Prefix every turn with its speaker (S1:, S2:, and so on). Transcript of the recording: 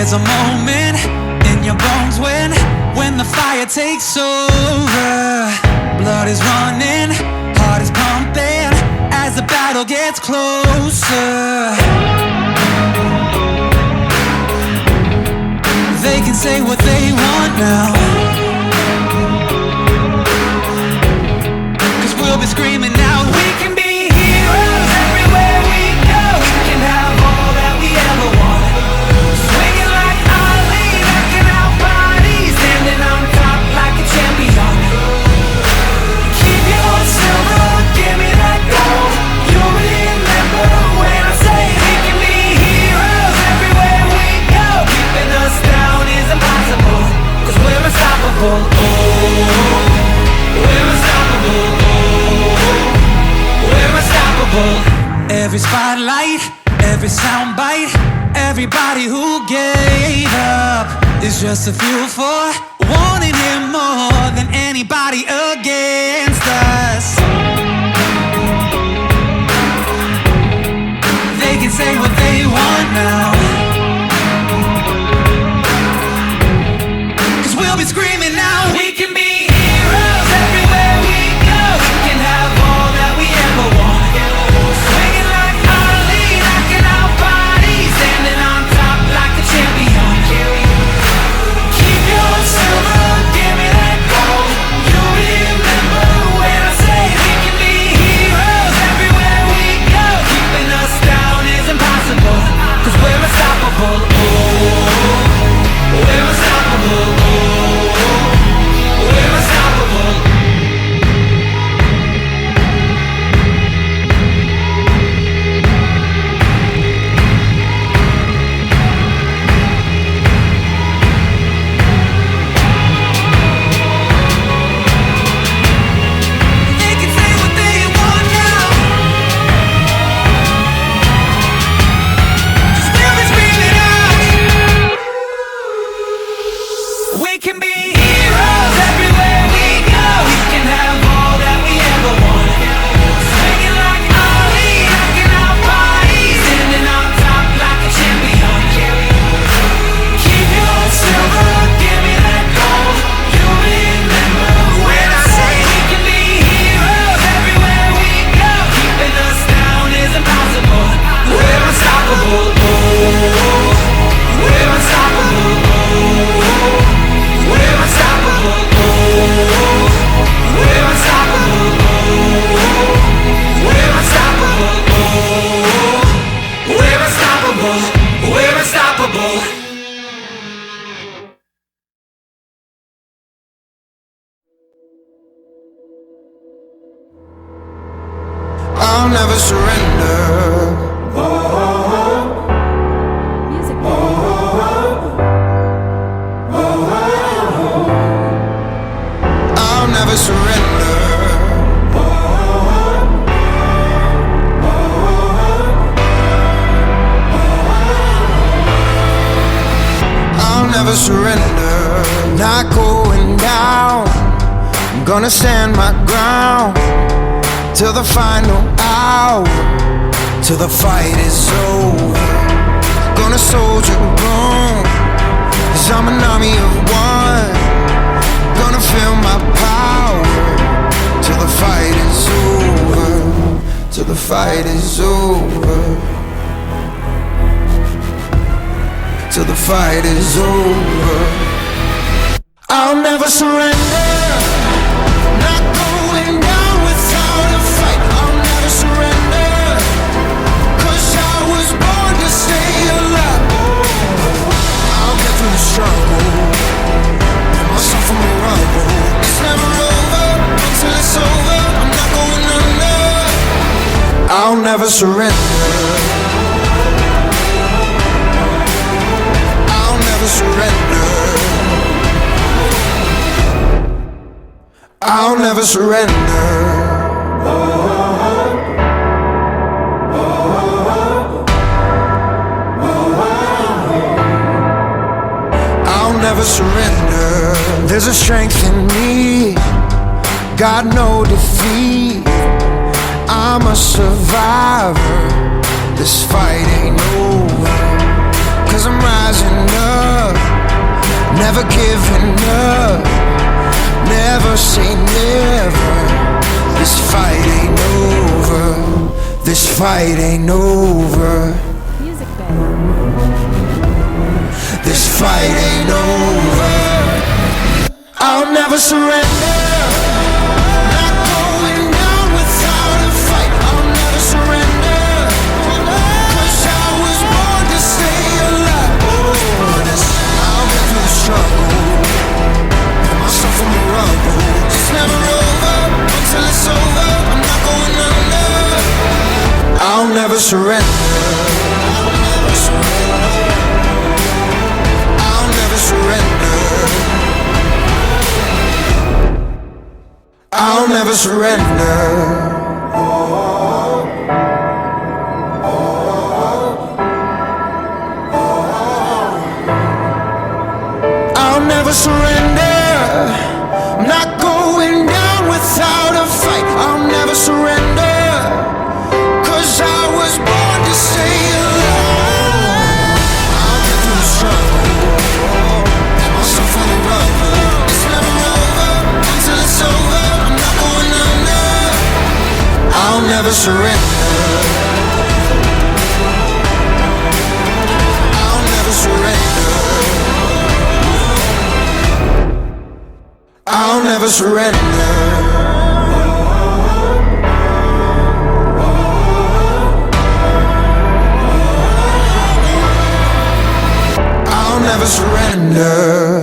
S1: There's a moment in your bones when the fire takes over. Blood is running, heart is pumping as the battle gets closer. They can say what they want now, 'cause we'll be screaming out, we can be heroes everywhere we go. We can have all that we ever want. Swinging like Ali, rocking our bodies, standing on top like a champion. Keep your silver, give me that gold. You'll remember when I say we can be heroes everywhere we go. Keeping us down is impossible, 'cause we're unstoppable. Oh, we're unstoppable. We're unstoppable. Every spotlight, every soundbite, everybody who gave up is just a fuel for wanting him more than anybody against us. They can say what they want now, 'cause we'll be screaming now, we can be heroes everywhere we go. We can have all that we ever want. Swinging like Ali, rocking our bodies, standing on top like a champion. Keep your silver, give me that gold. You'll remember when I say we can be heroes everywhere we go. Keeping us down is impossible, 'cause we're unstoppable. Oh, we're unstoppable. Oh, we're unstoppable. They can say what they want now, 'cause we'll be screaming out, we can be heroes everywhere we go. We can have all that we ever want. Swinging like Ali, rocking our bodies, standing on top like a champion. Keep your silver, give me that gold. You'll remember when I say we can be heroes everywhere we go. Keeping us down is impossible. We're unstoppable. Oh, we're unstoppable. Oh, we're unstoppable. Oh, we're unstoppable. Oh, we're unstoppable. Oh, we're unstoppable. We're unstoppable.
S2: I'll never surrender.
S3: Music.
S2: I'll never surrender. I'll never surrender. Not going down. I'm gonna stand my ground till the final hour, till the fight is over. Gonna soldier on, 'cause I'm an army of one. Gonna feel my power till the fight is over, till the fight is over, till the fight is over. I'll never surrender. Not going down without a fight. I'll never surrender, 'cause I was born to stay alive. I'll get through the struggle, pick myself from the rubble. It's never over until it's over. I'm not going under. I'll never surrender. I'll never surrender. I'll never surrender. I'll never surrender. There's a strength in me, got no defeat. I'm a survivor. This fight ain't over, 'cause I'm rising up, never giving up, never say never. This fight ain't over, this fight ain't over.
S3: Music Bay.
S2: This fight ain't over. I'll never surrender. Not going down without a fight. I'll never surrender. 'Cause I was born to stay alive. I'll get through the struggle, pull myself from the rubble. It's never over until it's over. I'm not going under. I'll never surrender. I'll never surrender. I'll never surrender. I'll never surrender. I'm not going down without a fight. I'll never surrender. 'Cause I was born to stay alive. I'll get through the struggle, get myself on the rubble. It's never over until it's over. I'm not going under. I'll never surrender. I'll never surrender. I'll never surrender. I'll never surrender.